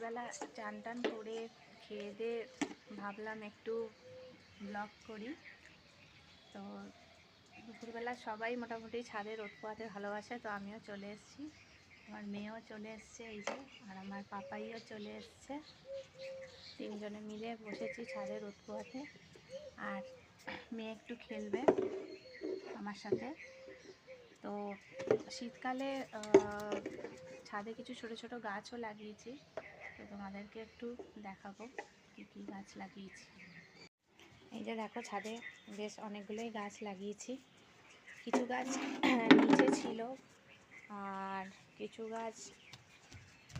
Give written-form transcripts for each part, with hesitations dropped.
দুপুরবেলা চান টান করে খেয়ে দিয়ে ভাবলাম একটু ব্লগ করি। তো দুপুরবেলা সবাই মোটামুটি ছাদে রোদ পোয়াতে ভালোবাসে, তো আমিও চলে এসেছি, আমার মেয়েও চলে এসছে এই যে, আর আমার পাপাইও চলে এসছে। তিনজনে মিলে বসেছি ছাদে রোদ পোয়াতে, আর মেয়ে একটু খেলবে আমার সাথে। তো শীতকালে ছাদে কিছু ছোট ছোট গাছও লাগিয়েছি, তো তোমাদেরকে একটু দেখাবো কী কী গাছ লাগিয়েছি। এই যে দেখো, ছাদে বেশ অনেকগুলোই গাছ লাগিয়েছি। কিছু গাছ নিচে ছিল আর কিছু গাছ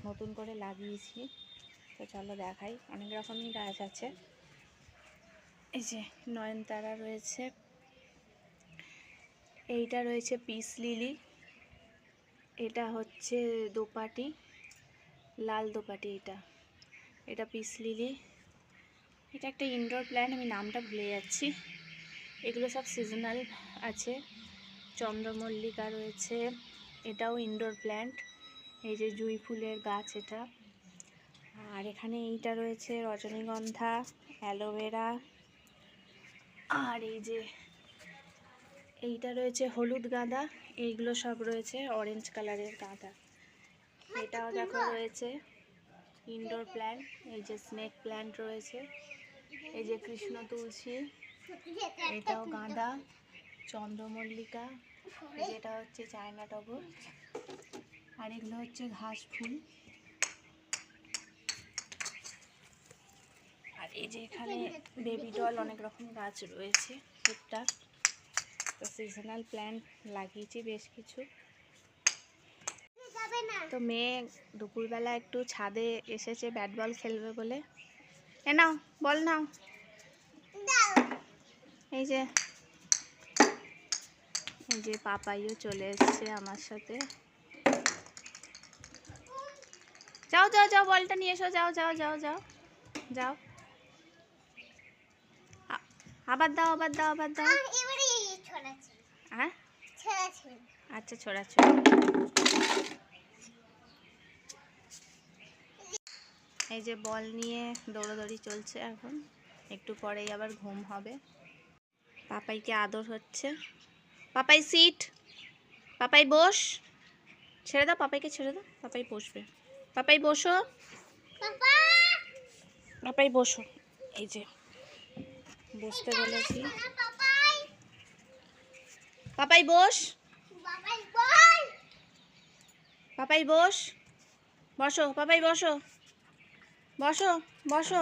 নতুন করে লাগিয়েছি। তো চলো দেখাই, অনেক রকমই গাছ আছে। এই যে নয়নতারা রয়েছে, এইটা রয়েছে পিস লিলি, এটা হচ্ছে দোপাটি, লাল দোপাটি, এটা পিস লিলি। এটা একটা ইনডোর প্ল্যান্ট, আমি নামটা ভুলে যাচ্ছি। এগুলো সব সিজনাল আছে। চন্দ্রমল্লিকা রয়েছে, এটাও ইনডোর প্ল্যান্ট। এই যে জুঁই ফুলের গাছ এটা। আর এখানে এইটা রয়েছে রজনীগন্ধা, অ্যালোভেরা। আর এই যে এইটা রয়েছে হলুদ গাঁদা, এইগুলো সব রয়েছে অরেঞ্জ কালারের গাঁদা। এটাও দেখো রয়েছে ইনডোর প্ল্যান্ট। এই যে স্নেক প্ল্যান্ট রয়েছে, এই যে কৃষ্ণ তুলসী, এটাও গাঁদা, চন্দ্রমল্লিকা, যেটা হচ্ছে চায়না টগর, আর এগুলো হচ্ছে ঘাস ফুল। আর এই যে এখানে বেবি ডল, অনেক রকম গাছ রয়েছে টুকটাক। তো সিজনাল প্ল্যান্ট লাগিয়েছি বেশ কিছু। তো মেয়ে দুপুরবেলা একটু ছাদে এসেছে ব্যাট বল খেলবে বলে। এ নাও, বল নাও। এই যে পাপাইও চলে এসছে আমার সাথে। যাও যাও যাও, বলটা নিয়ে এসো, যাও যাও যাও যাও যাও। আবার দাও, আবার দাও, আবার দাও। হ্যাঁ আচ্ছা, ছোড়াচ্ছ। এই যে বল নিয়ে দৌড়াদৌড়ি চলছে এখন, একটু পরেই আবার ঘুম হবে। পাপাইকে আদর হচ্ছে। পাপাই সিট, পাপাই বস, ছেড়ে দাও পাপাইকে, ছেড়ে দাও, পাপাই বসবে। পাপাই বসো, পাপাই বসো। এই যে বসতে বলেছি। পাপাই বস, পাপাই বস, বসো পাপাই, বসো বসো বসো।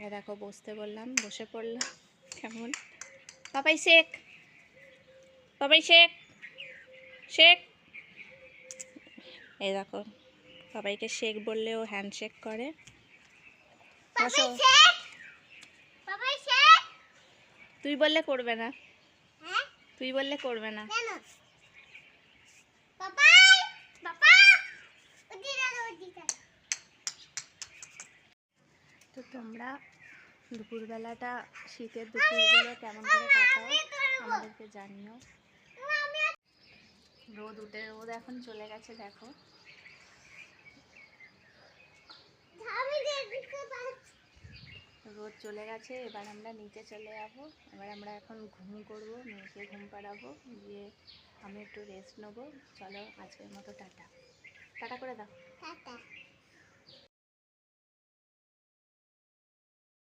এ দেখো বসতে বললাম, বসে পড়লাম। কেমন পাপাই শেখ, পাপাই শেখ, শেখ। এই দেখো, পাপাইকে শেখ বললেও হ্যান্ডশেক করে। বসো। তুই বললে করবে না, তুই বললে করবে না। তো তোমরা দুপুরবেলাটা, শীতের দুপুরগুলো কেমন করে কাটাও আমাদেরকে জানিও। রোদ এখন চলে গেছে, দেখো রোদ চলে গেছে। এবার আমরা নিচে চলে যাবো। এবার আমরা এখন ঘুম করব, মেয়েকে ঘুম পাড়াবো, দিয়ে আমি একটু রেস্ট নেবো। চলো আজকের মতো টাটা, টাটা করে দাও। টাটা।